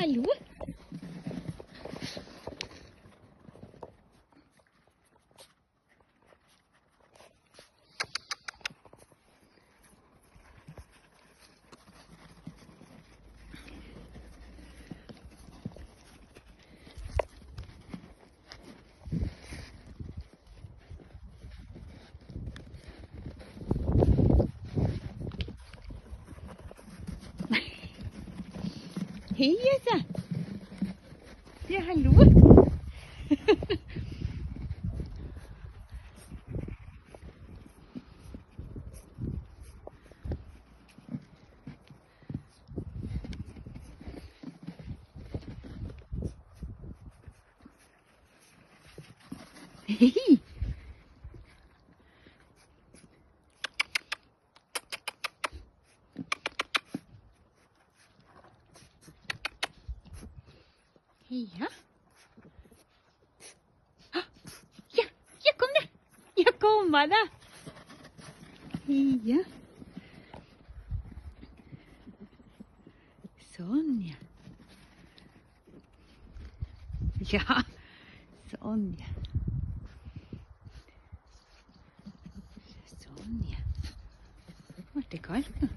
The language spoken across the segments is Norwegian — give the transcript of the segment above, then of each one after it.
Hallo? Hei, altså. Ja, hallo. Hei. Ja. Ja, ja, kom da. Ja, kom da. Ja. Sånn, ja. Ja, sånn, ja. Sånn, ja. Ble det kaldt nå?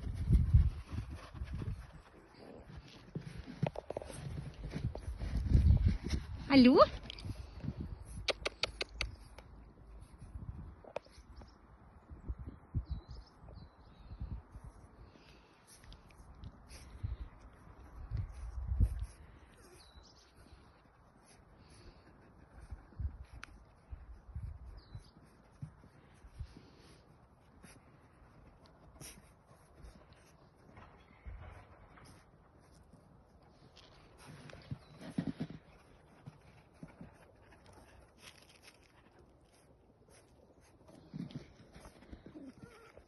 Hallo?